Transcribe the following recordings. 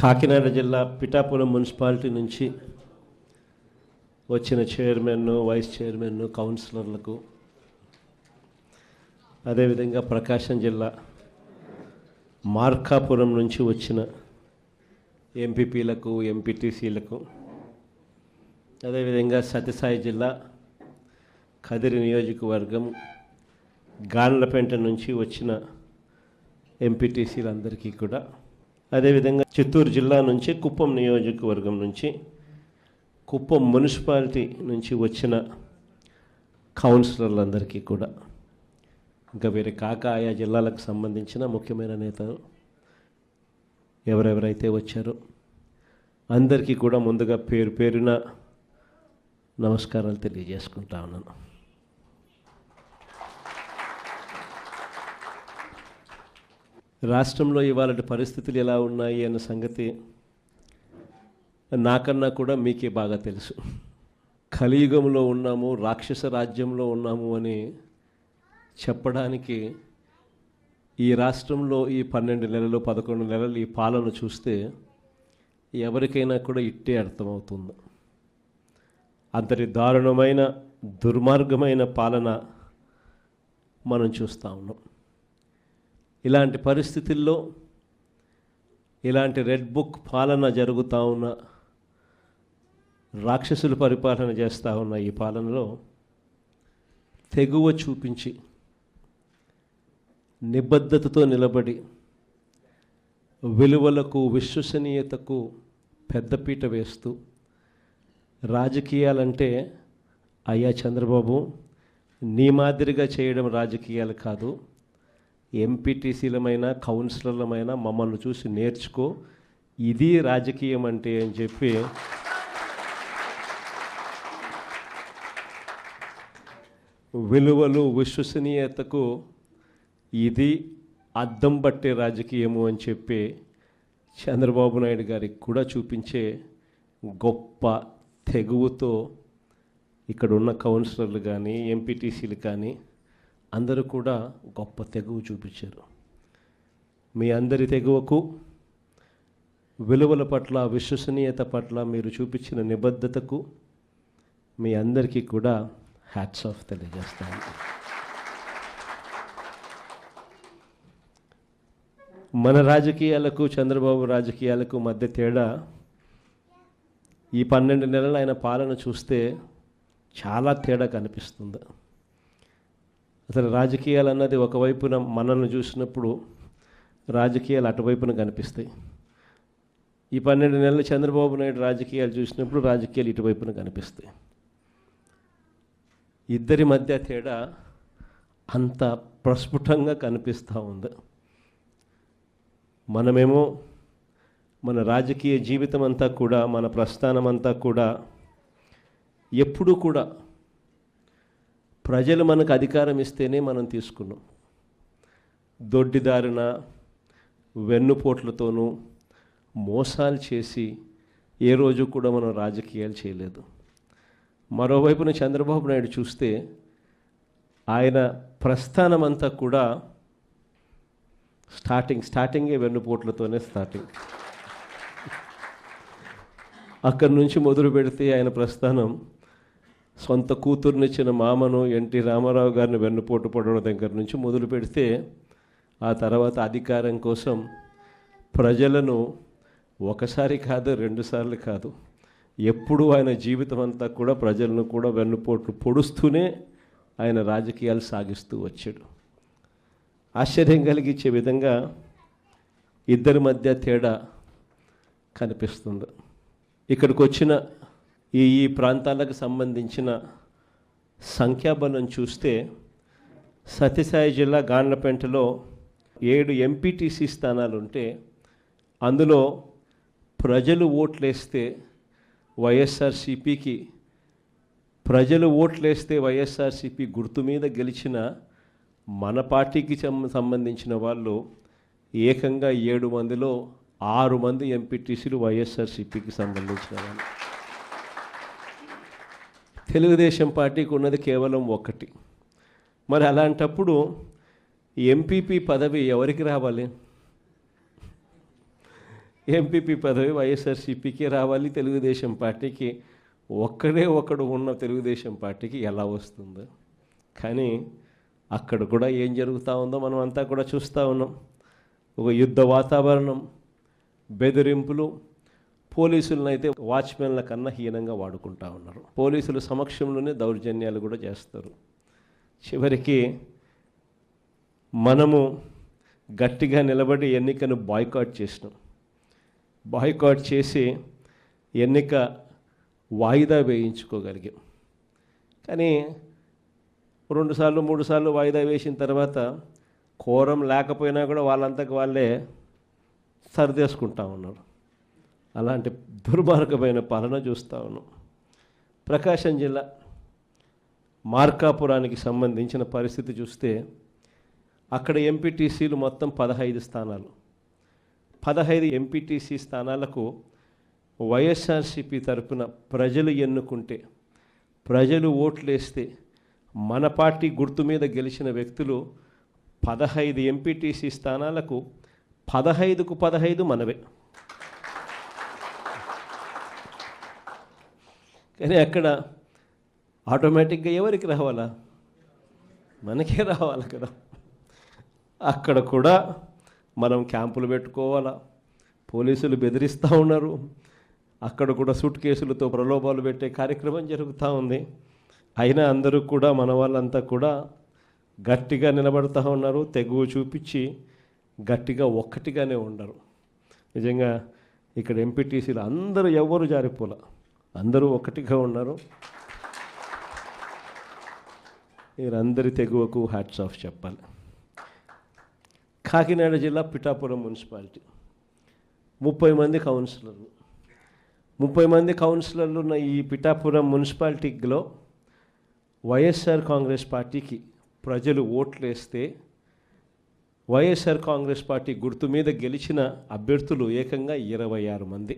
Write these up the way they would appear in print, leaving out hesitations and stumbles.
కాకినాడ జిల్లా పిఠాపురం మున్సిపాలిటీ నుంచి వచ్చిన చైర్మన్, వైస్ చైర్మన్, కౌన్సిలర్లకు, అదేవిధంగా ప్రకాశం జిల్లా మార్కాపురం నుంచి వచ్చిన ఎంపీపీలకు, ఎంపీటీసీలకు, అదేవిధంగా సత్యసాయి జిల్లా కదిరి నియోజకవర్గం గాన్లపేంట నుంచి వచ్చిన ఎంపీటీసీలందరికీ కూడా, అదేవిధంగా చిత్తూరు జిల్లా నుంచి కుప్పం నియోజకవర్గం నుంచి, కుప్పం మున్సిపాలిటీ నుంచి వచ్చిన కౌన్సిలర్లందరికీ కూడా, ఇంకా వేరే కాక ఆయా జిల్లాలకు సంబంధించిన ముఖ్యమైన నేతలు ఎవరెవరైతే వచ్చారో అందరికీ కూడా ముందుగా పేరు పేరున నమస్కారాలు తెలియజేసుకుంటా ఉన్నాను. రాష్ట్రంలో ఇవాళ పరిస్థితులు ఎలా ఉన్నాయి అన్న సంగతి నాకన్నా కూడా మీకే బాగా తెలుసు. కలియుగంలో ఉన్నాము, రాక్షస రాజ్యంలో ఉన్నాము అని చెప్పడానికి ఈ రాష్ట్రంలో ఈ 12 నెలలు 11 నెలలు ఈ పాలన చూస్తే ఎవరికైనా కూడా ఇట్టే అర్థమవుతుంది. అంతటి దారుణమైన దుర్మార్గమైన పాలన మనం చూస్తూ ఉన్నాం. ఇలాంటి పరిస్థితుల్లో ఇలాంటి రెడ్ బుక్ పాలన జరుగుతూ ఉన్న, రాక్షసులు పరిపాలన చేస్తూ ఉన్న ఈ పాలనలో తెగువ చూపించి నిబద్ధతతో నిలబడి విలువలకు, విశ్వసనీయతకు పెద్దపీట వేస్తూ, రాజకీయాలంటే అయ్యా చంద్రబాబు నీ మాదిరిగా చేయడం రాజకీయాలు కాదు, ఎంపీటీసీలమైనా కౌన్సిలర్లమైనా మమ్మల్ని చూసి నేర్చుకో, ఇది రాజకీయం అంటే అని చెప్పి విలువలు, విశ్వసనీయతకు ఇది అద్దం పట్టే రాజకీయము అని చెప్పి చంద్రబాబు నాయుడు గారికి కూడా చూపించే గొప్ప తెగువతో ఇక్కడ ఉన్న కౌన్సిలర్లు కానీ, ఎంపీటీసీలు కానీ అందరూ కూడా గొప్ప తెగువ చూపించారు. మీ అందరి తెగువకు, విలువల పట్ల, విశ్వసనీయత పట్ల మీరు చూపించిన నిబద్ధతకు మీ అందరికీ కూడా హ్యాట్స్ ఆఫ్ తెలియజేస్తాను. మన రాజకీయాలకు, చంద్రబాబు రాజకీయాలకు మధ్య తేడా ఈ 12 నెలలు ఆయన పాలన చూస్తే చాలా తేడా కనిపిస్తుంది. అసలు రాజకీయాలు అన్నది ఒకవైపున మనల్ని చూసినప్పుడు రాజకీయాలు అటువైపున కనిపిస్తాయి. ఈ 12 నెలలు చంద్రబాబు నాయుడు రాజకీయాలు చూసినప్పుడు రాజకీయాలు ఇటువైపున కనిపిస్తాయి. ఇద్దరి మధ్య తేడా అంత ప్రస్ఫుటంగా కనిపిస్తూ ఉంది. మనమేమో మన రాజకీయ జీవితం అంతా కూడా, మన ప్రస్థానం అంతా కూడా ఎప్పుడూ కూడా ప్రజలు మనకు అధికారం ఇస్తేనే మనం తీసుకున్నాం. దొడ్డిదారిన, వెన్నుపోట్లతోనూ మోసాలు చేసి ఏ రోజు కూడా మనం రాజకీయాలు చేయలేదు. మరోవైపున చంద్రబాబు నాయుడు చూస్తే ఆయన ప్రస్థానం అంతా కూడా స్టార్టింగే వెన్నుపోట్లతోనే స్టార్టింగ్. అక్కడి నుంచి మొదలు పెడితే ఆయన ప్రస్థానం సొంత కూతుర్నిచ్చిన మామను ఎన్టీ రామారావు గారిని వెన్నుపోటు పడడం దగ్గర నుంచి మొదలు పెడితే, ఆ తర్వాత అధికారం కోసం ప్రజలను ఒకసారి కాదు, 2 సార్లు కాదు, ఎప్పుడూ ఆయన జీవితం అంతా కూడా ప్రజలను కూడా వెన్నుపోట్లు పొడుస్తూనే ఆయన రాజకీయాలు సాగిస్తూ వచ్చాడు. ఆశ్చర్యం కలిగించే విధంగా ఇద్దరి మధ్య తేడా కనిపిస్తుంది. ఇక్కడికి వచ్చిన ఈ ప్రాంతాలకు సంబంధించిన సంఖ్యాబలం చూస్తే సత్యసాయి జిల్లా గాన్లపేంటలో 7 ఎంపీటీసీ స్థానాలు ఉంటే, అందులో ప్రజలు ఓట్లేస్తే వైఎస్ఆర్సీపీకి, ప్రజలు ఓట్లేస్తే వైఎస్ఆర్సీపీ గుర్తు మీద గెలిచిన మన పార్టీకి సంబంధించిన వాళ్ళు ఏకంగా 7 మందిలో 6 మంది ఎంపీటీసీలు వైఎస్ఆర్సీపీకి సంబంధించిన వాళ్ళు. తెలుగుదేశం పార్టీకి ఉన్నది కేవలం 1. మరి అలాంటప్పుడు ఎంపీపీ పదవి ఎవరికి రావాలి? ఎంపీపీ పదవి వైఎస్ఆర్సీపీకి రావాలి, తెలుగుదేశం పార్టీకి ఒక్కడే ఒకడు ఉన్న తెలుగుదేశం పార్టీకి ఎలా వస్తుందో. కానీ అక్కడ కూడా ఏం జరుగుతూ ఉందో మనం అంతా కూడా చూస్తూ ఉన్నాం. ఒక యుద్ధ వాతావరణం, బెదిరింపులు, పోలీసులను అయితే వాచ్మెన్ల కన్నా హీనంగా వాడుకుంటూ ఉన్నారు. పోలీసుల సమక్షంలోనే దౌర్జన్యాలు కూడా చేస్తారు. చివరికి మనము గట్టిగా నిలబడి ఎన్నికను బాయ్కాట్ చేసినాం. బాయ్కాట్ చేసి ఎన్నిక వాయిదా వేయించుకోగలిగాం. కానీ 2 సార్లు 3 సార్లు వాయిదా వేసిన తర్వాత కోరం లేకపోయినా కూడా వాళ్ళంతకు వాళ్ళే సరిదేసుకుంటా ఉన్నారు. అలాంటి దుర్మార్గమైన పాలన చూస్తూ ఉన్నాం. ప్రకాశం జిల్లా మార్కాపురానికి సంబంధించిన పరిస్థితి చూస్తే అక్కడ ఎంపీటీసీలు మొత్తం 15 స్థానాలు. 15 ఎంపీటీసీ స్థానాలకు వైఎస్ఆర్సీపీ తరపున ప్రజలు ఎన్నుకుంటే, ప్రజలు ఓట్లేస్తే మన పార్టీ గుర్తు మీద గెలిచిన వ్యక్తులు 15 ఎంపీటీసీ స్థానాలకు 15కు 15 మనవే. కానీ అక్కడ ఆటోమేటిక్గా ఎవరికి రావాలా? మనకే రావాలి కదా. అక్కడ కూడా మనం క్యాంపులు పెట్టుకోవాలా, పోలీసులు బెదిరిస్తూ ఉన్నారు. అక్కడ కూడా సూట్ కేసులతో ప్రలోభాలు పెట్టే కార్యక్రమం జరుగుతూ ఉంది. అయినా అందరూ కూడా మన వాళ్ళంతా కూడా గట్టిగా నిలబడుతూ ఉన్నారు. తెగువ చూపించి గట్టిగా ఒక్కటిగానే ఉండరు. నిజంగా ఇక్కడ ఎంపీటీసీలు అందరూ ఎవరు జారిపోలా, అందరూ ఒకటిగా ఉన్నారు. వీరందరి తెగువకు హ్యాట్స్ ఆఫ్ చెప్పాలి. కాకినాడ జిల్లా పిఠాపురం మున్సిపాలిటీ 30 మంది కౌన్సిలర్లు. 30 మంది కౌన్సిలర్లు ఉన్న ఈ పిఠాపురం మున్సిపాలిటీలో వైఎస్ఆర్ కాంగ్రెస్ పార్టీకి ప్రజలు ఓట్లేస్తే వైఎస్ఆర్ కాంగ్రెస్ పార్టీ గుర్తు మీద గెలిచిన అభ్యర్థులు ఏకంగా 26 మంది.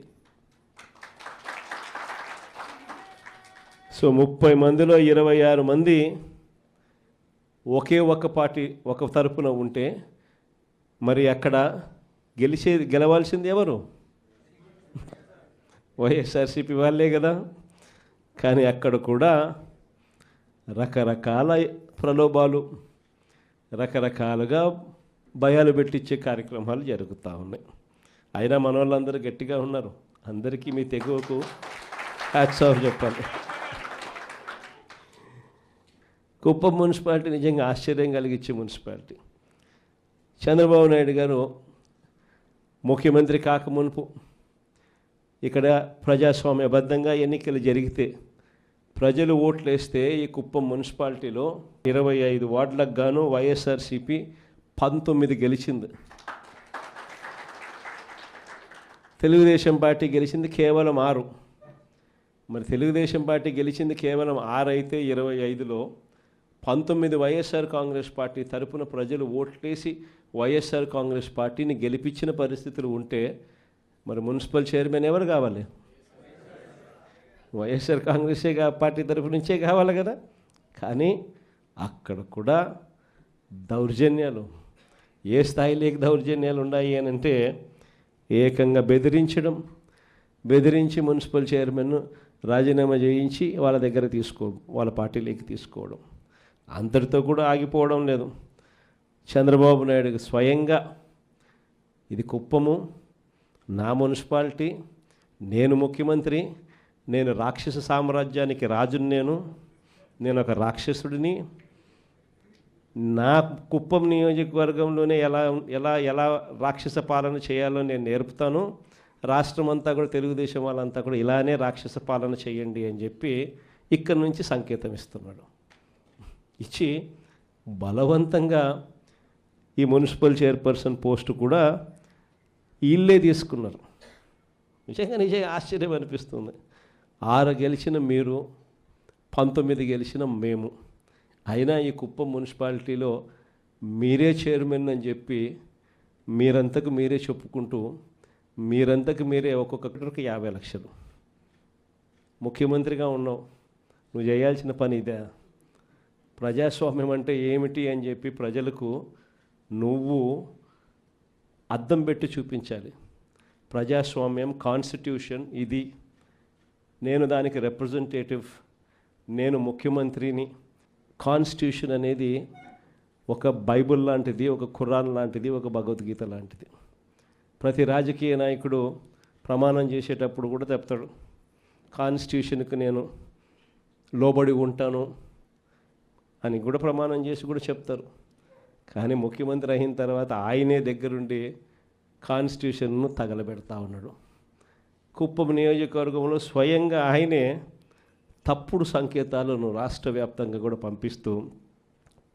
సో 30 మందిలో 26 మంది ఒకే ఒక పార్టీ ఒక తరపున ఉంటే మరి అక్కడ గెలవాల్సింది ఎవరు? వైఎస్ఆర్సీపీ వాళ్ళే కదా. కానీ అక్కడ కూడా రకరకాల ప్రలోభాలు, రకరకాలుగా భయాలు పెట్టించే కార్యక్రమాలు జరుగుతూ ఉన్నాయి. అయినా మన వాళ్ళందరూ గట్టిగా ఉన్నారు. అందరికీ మీ తెగువకు హ్యాట్స్ ఆఫ్ చెప్పాలి. కుప్పం మున్సిపాలిటీ నిజంగా ఆశ్చర్యం కలిగించే మున్సిపాలిటీ. చంద్రబాబు నాయుడు గారు ముఖ్యమంత్రి కాకమునుపు ఇక్కడ ప్రజాస్వామ్యబద్ధంగా ఎన్నికలు జరిగితే ప్రజలు ఓట్లు వేస్తే ఈ కుప్పం మున్సిపాలిటీలో 25 వార్డులకు గాను వైఎస్ఆర్సీపీ 19 గెలిచింది. తెలుగుదేశం పార్టీ గెలిచింది కేవలం 6. మరి తెలుగుదేశం పార్టీ గెలిచింది కేవలం 6 అయితే 25లో 19 వైఎస్ఆర్ కాంగ్రెస్ పార్టీ తరపున ప్రజలు ఓట్లేసి వైఎస్ఆర్ కాంగ్రెస్ పార్టీని గెలిపించిన పరిస్థితులు ఉంటే మరి మున్సిపల్ చైర్మన్ ఎవరు కావాలి? వైఎస్ఆర్ కాంగ్రెసే పార్టీ తరపు నుంచే కావాలి కదా. కానీ అక్కడ కూడా దౌర్జన్యాలు, ఏ స్థాయిలోకి దౌర్జన్యాలు ఉన్నాయి అని అంటే ఏకంగా బెదిరించి మున్సిపల్ చైర్మన్ రాజీనామా చేయించి వాళ్ళ దగ్గర వాళ్ళ పార్టీలోకి తీసుకోవడం. అంతటితో కూడా ఆగిపోవడం లేదు. చంద్రబాబు నాయుడు స్వయంగా ఇది కుప్పము నా మున్సిపాలిటీ, నేను ముఖ్యమంత్రి, నేను రాక్షస సామ్రాజ్యానికి రాజుని, నేను ఒక రాక్షసుడిని, నా కుప్పం నియోజకవర్గంలోనే ఎలా ఎలా ఎలా రాక్షస పాలన చేయాలో నేను నేర్పుతాను, రాష్ట్రం అంతా కూడా తెలుగుదేశం వాళ్ళంతా కూడా ఇలానే రాక్షస పాలన చేయండి అని చెప్పి ఇక్కడి నుంచి సంకేతం ఇస్తున్నాడు. ఇచ్చి బలవంతంగా ఈ మున్సిపల్ చైర్పర్సన్ పోస్టు కూడా వీళ్ళే తీసుకున్నారు. నిజంగా ఆశ్చర్యం అనిపిస్తుంది. 6 గెలిచిన మీరు, 19 గెలిచిన మేము, అయినా ఈ కుప్పం మున్సిపాలిటీలో మీరే చైర్మన్ అని చెప్పి మీరంతకు మీరే చెప్పుకుంటూ మీరంతకు మీరే ఒక్కొక్కరికి 50 లక్షలు. ముఖ్యమంత్రిగా ఉన్నావు, నువ్వు చేయాల్సిన పని ఇదే. ప్రజాస్వామ్యం అంటే ఏమిటి అని చెప్పి ప్రజలకు నువ్వు అద్దం పెట్టి చూపించాలి. ప్రజాస్వామ్యం, కాన్స్టిట్యూషన్ ఇది, నేను దానికి రిప్రజెంటేటివ్, నేను ముఖ్యమంత్రిని. కాన్స్టిట్యూషన్ అనేది ఒక బైబిల్ లాంటిది, ఒక ఖురాన్ లాంటిది, ఒక భగవద్గీత లాంటిది. ప్రతి రాజకీయ నాయకుడు ప్రమాణం చేసేటప్పుడు కూడా చెప్తాడు, కాన్స్టిట్యూషన్కి నేను లోబడి ఉంటాను అని కూడా ప్రమాణం చేసి కూడా చెప్తారు. కానీ ముఖ్యమంత్రి అయిన తర్వాత ఆయనే దగ్గరుండి కాన్స్టిట్యూషన్ను తగలబెడతా ఉన్నాడు. కుప్పం నియోజకవర్గంలో స్వయంగా ఆయనే తప్పుడు సంకేతాలను రాష్ట్ర వ్యాప్తంగా కూడా పంపిస్తూ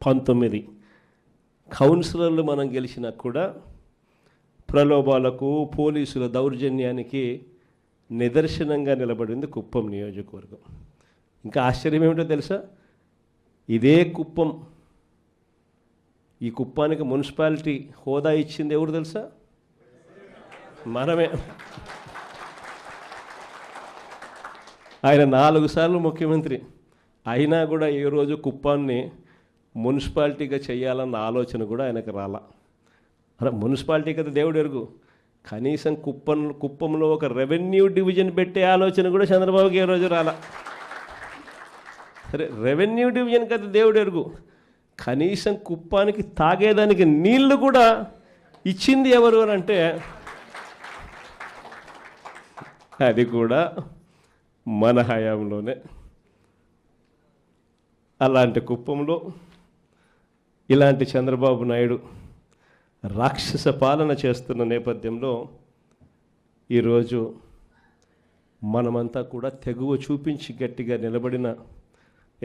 19 కౌన్సిలర్లు మనం గెలిచినా కూడా ప్రలోభాలకు, పోలీసుల దౌర్జన్యానికి నిదర్శనంగా నిలబడింది కుప్పం నియోజకవర్గం. ఇంకా ఆశ్చర్యం ఏమిటో తెలుసా, ఇదే కుప్పం, ఈ కుప్పానికి మున్సిపాలిటీ హోదా ఇచ్చింది ఎవరు తెలుసా? మనమే. ఆయన 4 సార్లు ముఖ్యమంత్రి అయినా కూడా ఏ రోజు కుప్పాన్ని మున్సిపాలిటీగా చేయాలన్న ఆలోచన కూడా ఆయనకు రాలా. అరే మున్సిపాలిటీ కదా దేవుడు ఎరుగు, కనీసం కుప్పంలో ఒక రెవెన్యూ డివిజన్ పెట్టే ఆలోచన కూడా చంద్రబాబుకి ఏ రోజు రాలా. సరే రెవెన్యూ డివిజన్ కదా దేవుడు ఎరుగు, కనీసం కుప్పానికి తాగేదానికి నీళ్లు కూడా ఇచ్చింది ఎవరు అని అంటే అది కూడా మన హయాంలోనే. అలాంటి కుప్పంలో ఇలాంటి చంద్రబాబు నాయుడు రాక్షస పాలన చేస్తున్న నేపథ్యంలో ఈరోజు మనమంతా కూడా తెగువ చూపించి గట్టిగా నిలబడిన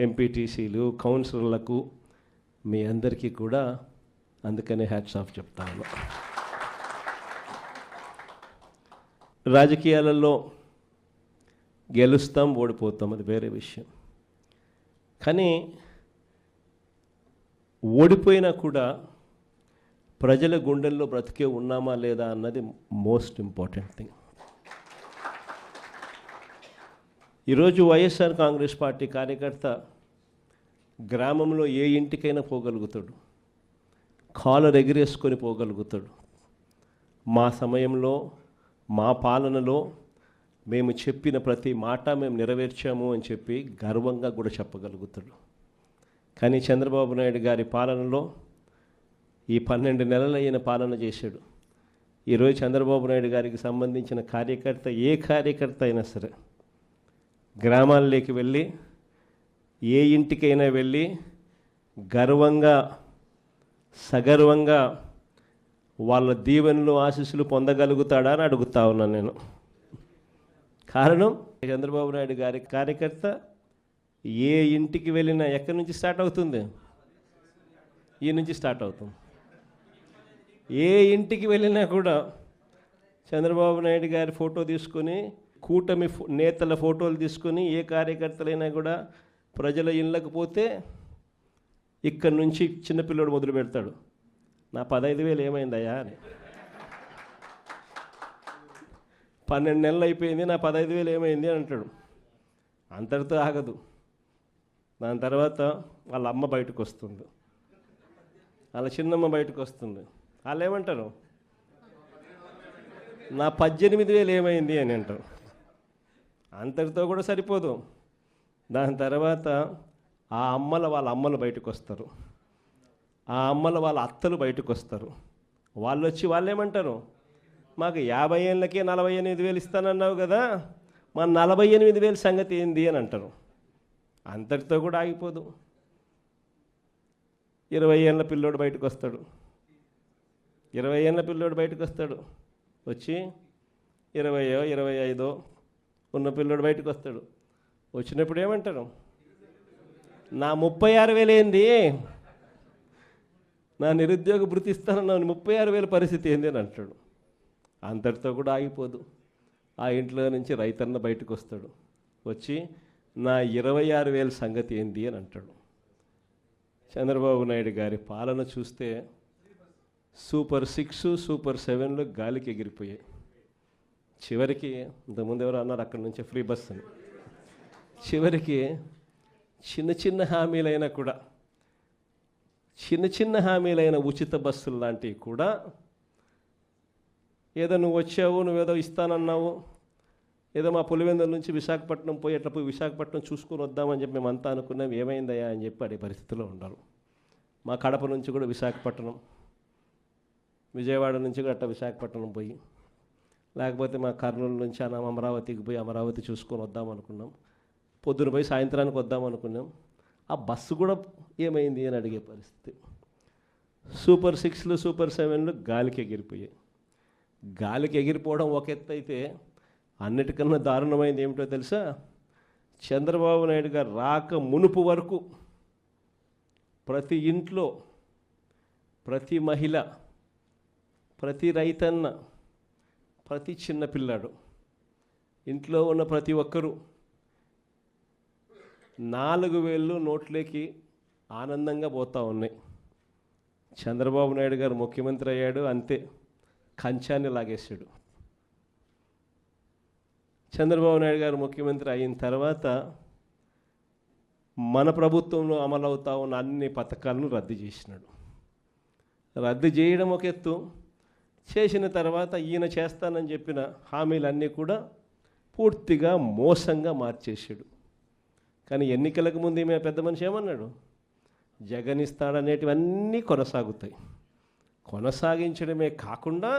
ఎంపీటీసీలు, కౌన్సిలర్లకు మీ అందరికీ కూడా అందుకనే హ్యాట్స్ ఆఫ్ చెప్తాను. రాజకీయాలలో గెలుస్తాం, ఓడిపోతాం, అది వేరే విషయం. కానీ ఓడిపోయినా కూడా ప్రజల గుండెల్లో బ్రతికే ఉన్నామా లేదా అన్నది మోస్ట్ ఇంపార్టెంట్ థింగ్. ఈరోజు వైఎస్ఆర్ కాంగ్రెస్ పార్టీ కార్యకర్త గ్రామంలో ఏ ఇంటికైనా పోగలుగుతాడు, కాలర్ ఎగిరేసుకొని పోగలుగుతాడు. మా సమయంలో, మా పాలనలో మేము చెప్పిన ప్రతి మాట మేము నెరవేర్చాము అని చెప్పి గర్వంగా కూడా చెప్పగలుగుతాడు. కానీ చంద్రబాబు నాయుడు గారి పాలనలో ఈ 12 నెలలు అయిన పాలన చేశాడు. ఈరోజు చంద్రబాబు నాయుడు గారికి సంబంధించిన కార్యకర్త, ఏ కార్యకర్త అయినా సరే గ్రామాల్లోకి వెళ్ళి ఏ ఇంటికైనా వెళ్ళి గర్వంగా, సగర్వంగా వాళ్ళ దీవెనలు, ఆశీస్సులు పొందగలుగుతాడా అని అడుగుతా ఉన్నాను నేను. కారణం చంద్రబాబు నాయుడు గారి కార్యకర్త ఏ ఇంటికి వెళ్ళినా ఎక్కడి నుంచి స్టార్ట్ అవుతుంది? ఈ నుంచి స్టార్ట్ అవుతుంది. ఏ ఇంటికి వెళ్ళినా కూడా చంద్రబాబు నాయుడు గారి ఫోటో తీసుకొని, కూటమి నేతల ఫోటోలు తీసుకొని ఏ కార్యకర్తలైనా కూడా ప్రజల ఇళ్ళకు పోతే ఇక్కడి నుంచి చిన్నపిల్లడు మొదలు పెడతాడు, నా 15,000 ఏమైందయ్యా అని. 12 నెలలు అయిపోయింది, నా 15,000 ఏమైంది అని అంటాడు. అంతటితో ఆగదు. దాని తర్వాత వాళ్ళ అమ్మ బయటకు వస్తుంది, వాళ్ళ చిన్నమ్మ బయటకు వస్తుంది. వాళ్ళు ఏమంటారు, నా 18,000 ఏమైంది అని అంటారు. అంతటితో కూడా సరిపోదు. దాని తర్వాత ఆ వాళ్ళ అమ్మలు బయటకు వస్తారు, ఆ వాళ్ళ అత్తలు బయటకు వస్తారు. వాళ్ళు వచ్చి వాళ్ళు ఏమంటారు, మాకు 50 ఏళ్ళకే 48,000 ఇస్తానన్నావు కదా, మా 48,000 సంగతి ఏంది అని అంటారు. అంతటితో కూడా ఆగిపోదు. 20 ఏళ్ళ పిల్లోడు బయటకు వస్తాడు, 20 ఏళ్ళ పిల్లోడు బయటకు వస్తాడు. వచ్చి 20 25 ఉన్న పిల్లోడు బయటకు వస్తాడు. వచ్చినప్పుడు ఏమంటారు, నా 36,000 ఏంది, నా నిరుద్యోగ భృతి ఇస్తానన్నాను, 36,000 పరిస్థితి ఏంది అని అంటాడు. అంతటితో కూడా ఆగిపోదు. ఆ ఇంట్లో నుంచి రైతన్న బయటకు వస్తాడు. వచ్చి నా 26,000 సంగతి ఏంది అని అంటాడు. చంద్రబాబు నాయుడు గారి పాలన చూస్తే సూపర్ 6, సూపర్ 7లో గాలికి ఎగిరిపోయాయి. చివరికి ఇంతకుముందు ఎవరు అన్నారు అక్కడి నుంచి ఫ్రీ బస్ అని, చివరికి చిన్న చిన్న హామీలైనా కూడా, చిన్న చిన్న హామీలైన ఉచిత బస్సులు లాంటివి కూడా ఏదో నువ్వు వచ్చావు, నువ్వేదో ఇస్తానన్నావు, ఏదో మా పులివెందుల నుంచి విశాఖపట్నం పోయి అట్లా పోయి విశాఖపట్నం చూసుకొని వద్దామని చెప్పి మేమంతా అనుకున్నాం, ఏమైందయ్యా అని చెప్పి అడే పరిస్థితిలో ఉన్నారు. మా కడప నుంచి కూడా విశాఖపట్నం, విజయవాడ నుంచి కూడా అట్లా విశాఖపట్నం పోయి, లేకపోతే మా కర్నూలు నుంచి అమరావతికి పోయి అమరావతి చూసుకొని వద్దాం అనుకున్నాం. పొద్దున పోయి సాయంత్రానికి వద్దాం అనుకున్నాం. ఆ బస్సు కూడా ఏమైంది అని అడిగే పరిస్థితి. సూపర్ 6లు సూపర్ 7లు గాలికి ఎగిరిపోయాయి. గాలికి ఎగిరిపోవడం ఒక ఎత్తు అయితే, అన్నిటికన్నా దారుణమైంది ఏమిటో తెలుసా? చంద్రబాబు నాయుడు గారు రాక మునుపు వరకు ప్రతి ఇంట్లో, ప్రతి మహిళ, ప్రతి రైతన్న, ప్రతి చిన్నపిల్లాడు, ఇంట్లో ఉన్న ప్రతి ఒక్కరూ 4,000 నోట్లోకి ఆనందంగా పోతూ ఉన్నాయి. చంద్రబాబు నాయుడు గారు ముఖ్యమంత్రి అయ్యాడు, అంతే, కంచాన్ని లాగేశాడు. చంద్రబాబు నాయుడు గారు ముఖ్యమంత్రి అయిన తర్వాత మన ప్రభుత్వంలో అమలవుతా ఉన్న అన్ని పథకాలను రద్దు చేసినాడు. రద్దు చేయడం ఒక ఎత్తు, చేసిన తర్వాత ఈయన చేస్తానని చెప్పిన హామీలన్నీ కూడా పూర్తిగా మోసంగా మార్చేసాడు. కానీ ఎన్నికలకు ముందు ఈమె పెద్ద మనిషి ఏమన్నాడు? జగన్ ఇస్తాడనేటివన్నీ కొనసాగుతాయి. కొనసాగించడమే కాకుండా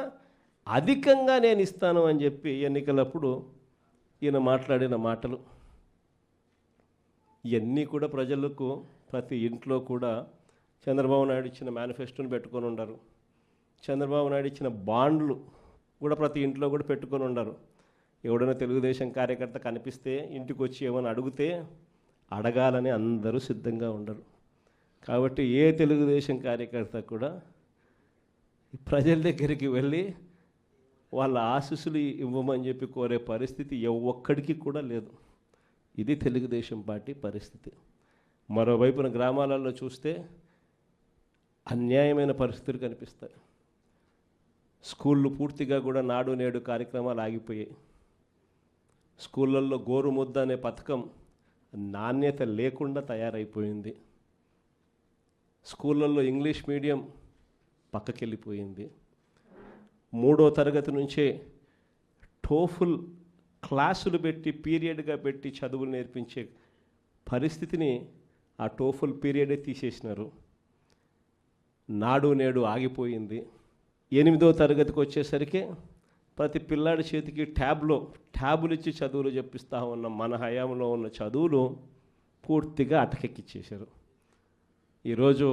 అధికంగా నేను ఇస్తాను అని చెప్పి ఎన్నికలప్పుడు ఈయన మాట్లాడిన మాటలు ఇవన్నీ కూడా ప్రజలకు, ప్రతి ఇంట్లో కూడా చంద్రబాబు నాయుడు ఇచ్చిన మేనిఫెస్టోని పెట్టుకొని ఉండరు. చంద్రబాబు నాయుడు ఇచ్చిన బాండ్లు కూడా ప్రతి ఇంట్లో కూడా పెట్టుకొని ఉండరు. ఎవడైనా తెలుగుదేశం కార్యకర్త కనిపిస్తే ఇంటికి వచ్చి ఏమైనా అడిగితే అడగాలని అందరూ సిద్ధంగా ఉండరు. కాబట్టి ఏ తెలుగుదేశం కార్యకర్త కూడా ప్రజల దగ్గరికి వెళ్ళి వాళ్ళ ఆశీస్సులు ఇవ్వమని చెప్పి కోరే పరిస్థితి ఒక్కడికి కూడా లేదు. ఇది తెలుగుదేశం పార్టీ పరిస్థితి. మరోవైపున గ్రామాలలో చూస్తే అన్యాయమైన పరిస్థితులు కనిపిస్తాయి. స్కూళ్ళు పూర్తిగా కూడా నాడు నేడు కార్యక్రమాలు ఆగిపోయాయి. స్కూళ్ళల్లో గోరుముద్ద అనే పథకం నాణ్యత లేకుండా తయారైపోయింది. స్కూళ్ళల్లో ఇంగ్లీష్ మీడియం పక్కకెళ్ళిపోయింది. 3వ తరగతి నుంచే టోఫుల్ క్లాసులు పెట్టి, పీరియడ్గా పెట్టి చదువులు నేర్పించే పరిస్థితిని ఆ టోఫుల్ పీరియడే తీసేసినారు. నాడు నేడు ఆగిపోయింది. 8వ తరగతికి వచ్చేసరికి ప్రతి పిల్లాడి చేతికి ట్యాబులు ఇచ్చి చదువులు చెప్పిస్తూ ఉన్న మన హయాంలో ఉన్న చదువులు పూర్తిగా అటకెక్కిచ్చేశారు. ఈరోజు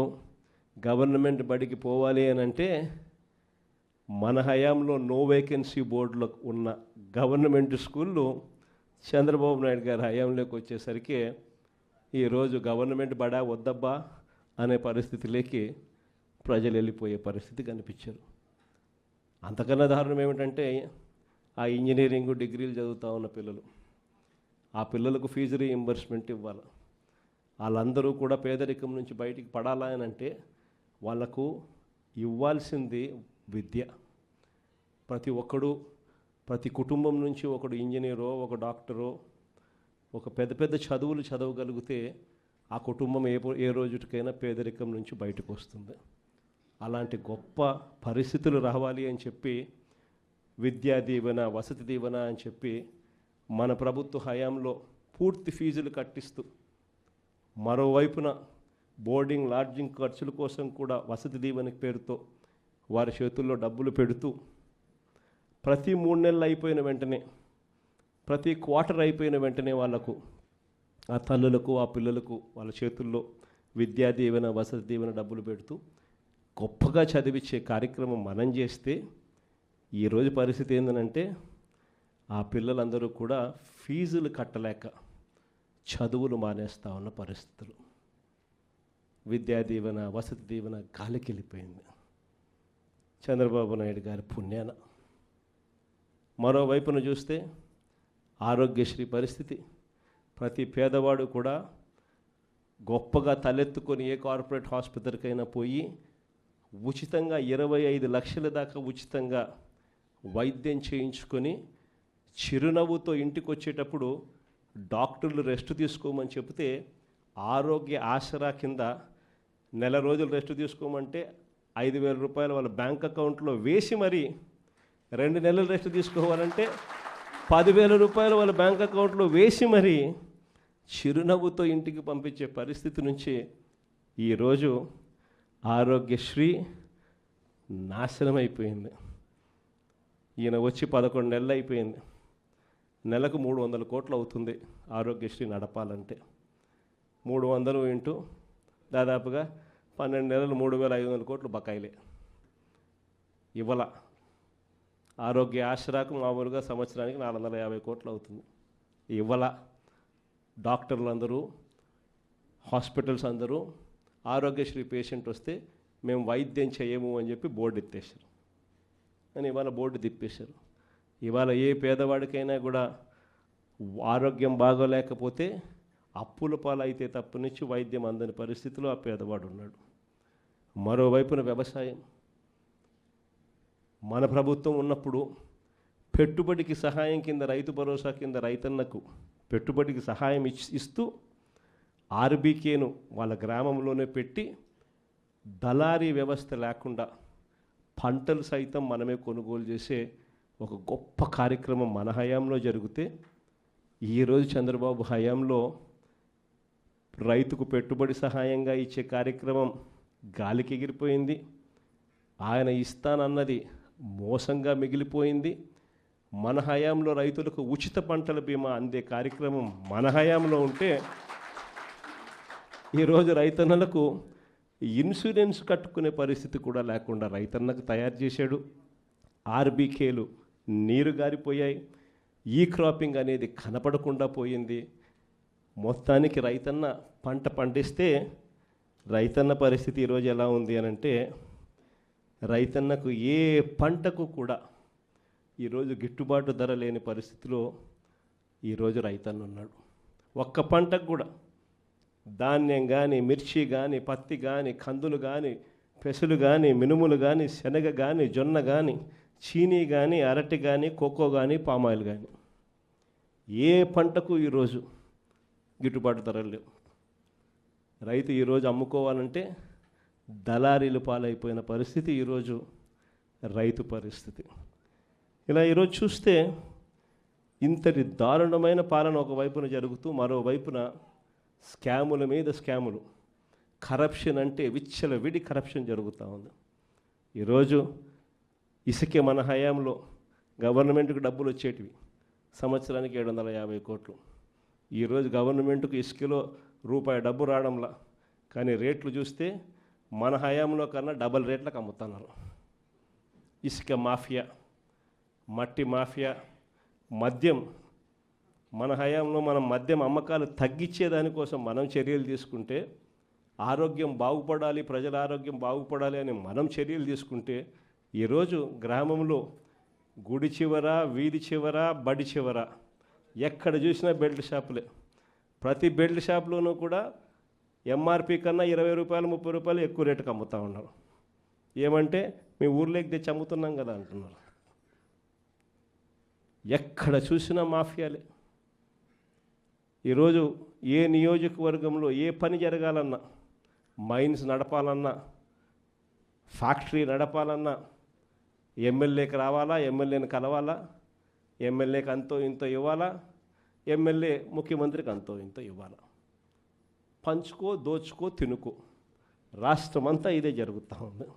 గవర్నమెంట్ బడికి పోవాలి అని అంటే మన హయాంలో నో వేకెన్సీ బోర్డులో ఉన్న గవర్నమెంట్ స్కూళ్ళు చంద్రబాబు నాయుడు గారి హయాంలోకి వచ్చేసరికి ఈరోజు గవర్నమెంట్ బడా వద్దబ్బా అనే పరిస్థితిలోకి ప్రజలు వెళ్ళిపోయే పరిస్థితి కనిపించారు. అంతకన్నా దారుణం ఏమిటంటే ఆ ఇంజనీరింగ్ డిగ్రీలు చదువుతూ ఉన్న పిల్లలు, ఆ పిల్లలకు ఫీజు రీయింబర్స్మెంట్ ఇవ్వాలి. వాళ్ళందరూ కూడా పేదరికం నుంచి బయటికి పడాలా అని అంటే వాళ్ళకు ఇవ్వాల్సింది విద్య. ప్రతి ఒక్కడు, ప్రతి కుటుంబం నుంచి ఒకడు ఇంజనీరో, ఒక డాక్టరో, ఒక పెద్ద పెద్ద చదువులు చదవగలిగితే ఆ కుటుంబం ఏ రోజుకైనా పేదరికం నుంచి బయటకు వస్తుంది. అలాంటి గొప్ప పరిస్థితులు రావాలి అని చెప్పి విద్యా దీవెన, వసతి దీవెన అని చెప్పి మన ప్రభుత్వ హయాంలో పూర్తి ఫీజులు కట్టిస్తూ, మరోవైపున బోర్డింగ్ లాడ్జింగ్ ఖర్చుల కోసం కూడా వసతి దీవెన పేరుతో వారి చేతుల్లో డబ్బులు పెడుతూ ప్రతి 3 నెలలు అయిపోయిన వెంటనే, ప్రతి క్వార్టర్ అయిపోయిన వెంటనే వాళ్లకు, ఆ తల్లులకు, ఆ పిల్లలకు వాళ్ళ చేతుల్లో విద్యా దీవెన, వసతి దీవెన డబ్బులు పెడుతూ గొప్పగా చదివించే కార్యక్రమం మనం చేస్తే ఈరోజు పరిస్థితి ఏంటంటే ఆ పిల్లలందరూ కూడా ఫీజులు కట్టలేక చదువులు మానేస్తూ ఉన్న పరిస్థితులు. విద్యా దీవెన, వసతి దీవెన గాలికి వెళ్ళిపోయింది చంద్రబాబు నాయుడు గారి పుణ్యాన. మరోవైపున చూస్తే ఆరోగ్యశ్రీ పరిస్థితి, ప్రతి పేదవాడు కూడా గొప్పగా తలెత్తుకొని ఏ కార్పొరేట్ హాస్పిటల్కైనా పోయి ఉచితంగా 25 లక్షల దాకా ఉచితంగా వైద్యం చేయించుకొని చిరునవ్వుతో ఇంటికి వచ్చేటప్పుడు డాక్టర్లు రెస్ట్ తీసుకోమని చెబితే ఆరోగ్య ఆసరా కింద నెల రోజులు రెస్ట్ తీసుకోమంటే 5,000 రూపాయలు వాళ్ళ బ్యాంక్ అకౌంట్లో వేసి మరీ 2 నెలలు రెస్ట్ తీసుకోవాలంటే 10,000 రూపాయలు వాళ్ళ బ్యాంక్ అకౌంట్లో వేసి మరీ చిరునవ్వుతో ఇంటికి పంపించే పరిస్థితి నుంచి ఈరోజు ఆరోగ్యశ్రీ నాశనం అయిపోయింది. ఈయన వచ్చి 11 నెలలు అయిపోయింది. నెలకు 300 కోట్లు అవుతుంది ఆరోగ్యశ్రీ నడపాలంటే. 300 ఇంటూ దాదాపుగా 12 నెలలు 3,500 కోట్లు బకాయిలే. ఇవ్వాల ఆరోగ్య ఆశ్రాకు మామూలుగా సంవత్సరానికి 450 కోట్లు అవుతుంది. ఇవ్వాల డాక్టర్లు అందరూ, హాస్పిటల్స్ అందరూ ఆరోగ్యశ్రీ పేషెంట్ వస్తే మేము వైద్యం చేయము అని చెప్పి బోర్డు ఎత్తేసారు. అని ఇవాళ బోర్డు తిప్పేశారు. ఇవాళ ఏ పేదవాడికైనా కూడా ఆరోగ్యం బాగోలేకపోతే అప్పుల పాలైతే తప్పనిచ్చి వైద్యం అందని పరిస్థితిలో ఆ పేదవాడు ఉన్నాడు. మరోవైపున వ్యవసాయం, మన ప్రభుత్వం ఉన్నప్పుడు పెట్టుబడికి సహాయం కింద, రైతు భరోసా కింద రైతన్నకు పెట్టుబడికి సహాయం ఇస్తూ ఆర్బీకేను వాళ్ళ గ్రామంలోనే పెట్టి దళారీ వ్యవస్థ లేకుండా పంటలు సైతం మనమే కొనుగోలు చేసే ఒక గొప్ప కార్యక్రమం మన హయాంలో జరిగితే, ఈరోజు చంద్రబాబు హయాంలో రైతుకు పెట్టుబడి సహాయంగా ఇచ్చే కార్యక్రమం గాలికి ఎగిరిపోయింది. ఆయన ఇస్తానన్నది మోసంగా మిగిలిపోయింది. మన హయాంలో రైతులకు ఉచిత పంటల బీమా అందే కార్యక్రమం మన హయాంలో ఉంటే, ఈరోజు రైతన్నలకు ఇన్సూరెన్స్ కట్టుకునే పరిస్థితి కూడా లేకుండా రైతన్నకు తయారు చేశాడు. ఆర్బీకేలు నీరు గారిపోయాయి. ఈ క్రాపింగ్ అనేది కనపడకుండా పోయింది. మొత్తానికి రైతన్న పంట పండిస్తే రైతన్న పరిస్థితి ఈరోజు ఎలా ఉంది అని అంటే, రైతన్నకు ఏ పంటకు కూడా ఈరోజు గిట్టుబాటు ధర లేని పరిస్థితిలో ఈరోజు రైతన్న ఉన్నాడు. ఒక్క పంటకు కూడా ధాన్యం కానీ, మిర్చి కానీ, పత్తి కానీ, కందులు కానీ, పెసలు కానీ, మినుములు కానీ, శనగ కానీ, జొన్న కానీ, చీనీ కానీ, అరటి కానీ, కోకో కానీ, పామాయిల్ కానీ, ఏ పంటకు ఈరోజు గిట్టుబాటు ధరలు లేవు. రైతు ఈరోజు అమ్ముకోవాలంటే దళారీలు పాలైపోయిన పరిస్థితి ఈరోజు రైతు పరిస్థితి. ఇలా ఈరోజు చూస్తే ఇంతటి దారుణమైన పాలన ఒకవైపున జరుగుతూ మరోవైపున స్కాముల మీద స్కాములు, కరప్షన్ అంటే విచ్చలవిడి కరప్షన్ జరుగుతూ ఉంది. ఈరోజు ఇసుకే మన హయాంలో గవర్నమెంట్కి డబ్బులు వచ్చేటివి సంవత్సరానికి 750 కోట్లు. ఈరోజు గవర్నమెంట్కు ఇసుకలో రూపాయి డబ్బు రావడంలా, కానీ రేట్లు చూస్తే మన హయాంలో కన్నా డబల్ రేట్లకు అమ్ముతున్నారు. ఇసుక మాఫియా, మట్టి మాఫియా, మద్యం. మన హయాంలో మనం మద్యం అమ్మకాలు తగ్గించేదానికోసం మనం చర్యలు తీసుకుంటే, ఆరోగ్యం బాగుపడాలి, ప్రజల ఆరోగ్యం బాగుపడాలి అని మనం చర్యలు తీసుకుంటే, ఈరోజు గ్రామంలో గుడి చివర, వీధి చివర, బడి చివర ఎక్కడ చూసినా బెల్ట్ షాపులే. ప్రతి బెల్ట్ షాప్లోనూ కూడా ఎంఆర్పి కన్నా 20 రూపాయలు 30 రూపాయలు ఎక్కువ రేటుకి అమ్ముతూ ఉన్నారు. ఏమంటే మీ ఊర్లోకి తెచ్చి అమ్ముతున్నాం కదా అంటున్నారు. ఎక్కడ చూసినా మాఫియాలే. ఈరోజు ఏ నియోజకవర్గంలో ఏ పని జరగాలన్నా, మైన్స్ నడపాలన్నా, ఫ్యాక్టరీ నడపాలన్నా ఎమ్మెల్యేకి రావాలా, ఎమ్మెల్యేని కలవాలా, ఎమ్మెల్యేకి అంతో ఇంతో ఇవ్వాలా, ఎమ్మెల్యే ముఖ్యమంత్రికి అంతో ఇంతో ఇవ్వాలా. పంచుకో, దోచుకో, తినుకో. రాష్ట్రం అంతా ఇదే జరుగుతూ ఉంది.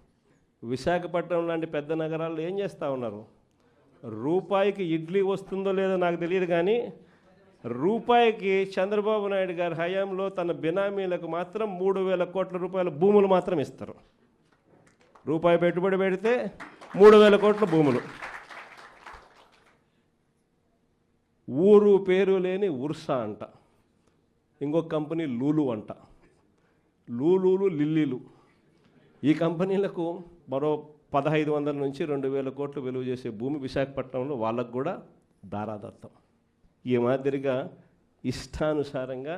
విశాఖపట్నం లాంటి పెద్ద నగరాల్లో ఏం చేస్తూ ఉన్నారు? రూపాయికి ఇడ్లీ వస్తుందో లేదో నాకు తెలియదు, కానీ రూపాయికి చంద్రబాబు నాయుడు గారి హయాంలో తన బినామీలకు మాత్రం 3,000 కోట్ల రూపాయల భూములు మాత్రం ఇస్తారు. రూపాయి పెట్టుబడి పెడితే 3,000 కోట్ల భూములు. ఊరు పేరు లేని ఉర్సా అంట. ఇంకొక కంపెనీ లూలు అంట. లూలులు, లిల్లీలు. ఈ కంపెనీలకు మరో 1,500 నుంచి 2,000 కోట్లు విలువ చేసే భూమి విశాఖపట్నంలో వాళ్ళకు కూడా దారాదత్తం. ఈ మాదిరిగా ఇష్టానుసారంగా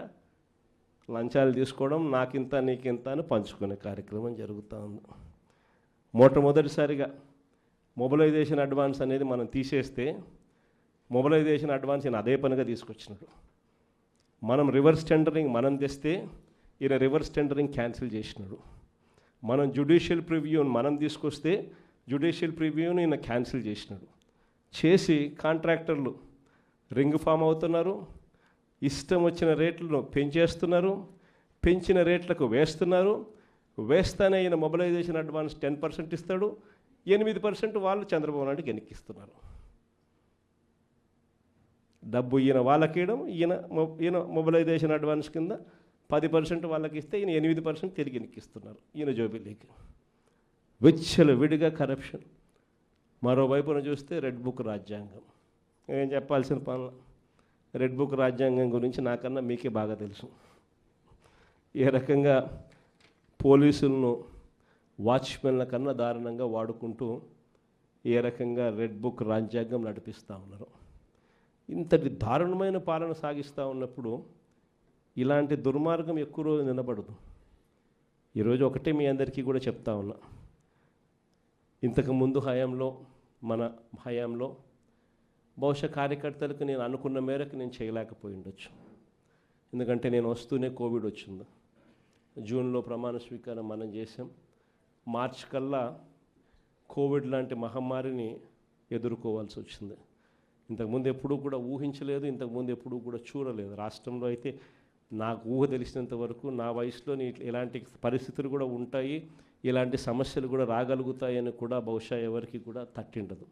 లంచాలు తీసుకోవడం, నాకింత నీకింత అని పంచుకునే కార్యక్రమం జరుగుతూ ఉంది. మొట్టమొదటిసారిగా మొబిలైజేషన్ అడ్వాన్స్ అనేది మనం తీసేస్తే, మొబిలైజేషన్ అడ్వాన్స్ ఈయన అదే పనిగా తీసుకొచ్చినాడు. మనం రివర్స్ టెండరింగ్ మనం తెస్తే ఈయన రివర్స్ టెండరింగ్ క్యాన్సిల్ చేసినాడు. మనం జ్యుడిషియల్ ప్రివ్యూని మనం తీసుకొస్తే జ్యుడిషియల్ ప్రివ్యూని ఈయన క్యాన్సిల్ చేసినాడు. చేసి కాంట్రాక్టర్లు రింగ్ ఫామ్ అవుతున్నారు, ఇష్టం వచ్చిన రేట్లను పెంచేస్తున్నారు, పెంచిన రేట్లకు వేస్తున్నారు. వేస్తానే ఈయన మొబిలైజేషన్ అడ్వాన్స్ 10% ఇస్తాడు, 8% వాళ్ళు చంద్రబాబు నాయుడుకి ఎన్నికిస్తున్నారు. డబ్బు ఈయన వాళ్ళకి ఈయన మొబిలైజేషన్ అడ్వాన్స్ కింద 10% వాళ్ళకి ఇస్తే ఈయన 8% తిరిగి ఎన్నికిస్తున్నారు ఈయన జోబిలీకి. విడిగా కరప్షన్. మరోవైపున చూస్తే రెడ్ బుక్ రాజ్యాంగం. ఏం చెప్పాల్సిన పనులు. రెడ్ బుక్ రాజ్యాంగం గురించి నాకన్నా మీకే బాగా తెలుసు. ఏ రకంగా పోలీసులను వాచ్మెన్ల కన్నా దారుణంగా వాడుకుంటూ ఏ రకంగా రెడ్ బుక్ రాజ్యాంగం నడిపిస్తూ ఉన్నారు. ఇంతటి దారుణమైన పాలన సాగిస్తూ ఉన్నప్పుడు ఇలాంటి దుర్మార్గం ఎక్కువ రోజు నిలబడదు. ఈరోజు ఒకటే మీ అందరికీ కూడా చెప్తా ఉన్నా, ఇంతకుముందు మన హయాంలో బహుశా కార్యకర్తలకు నేను అనుకున్న మేరకు నేను చేయలేకపోయి ఉండొచ్చు. ఎందుకంటే నేను వస్తూనే కోవిడ్ వచ్చింది. జూన్లో ప్రమాణ స్వీకారం మనం చేసాం. మార్చి కల్లా కోవిడ్ లాంటి మహమ్మారిని ఎదుర్కోవాల్సి వచ్చింది. ఇంతకుముందు ఎప్పుడూ కూడా ఊహించలేదు, ఇంతకుముందు ఎప్పుడూ కూడా చూడలేదు. రాష్ట్రంలో అయితే నాకు ఊహ తెలిసినంత వరకు నా వయసులో ఇలాంటి పరిస్థితులు కూడా ఉంటాయి, ఇలాంటి సమస్యలు కూడా రాగలుగుతాయని కూడా బహుశా ఎవరికి కూడా తట్టిండదు.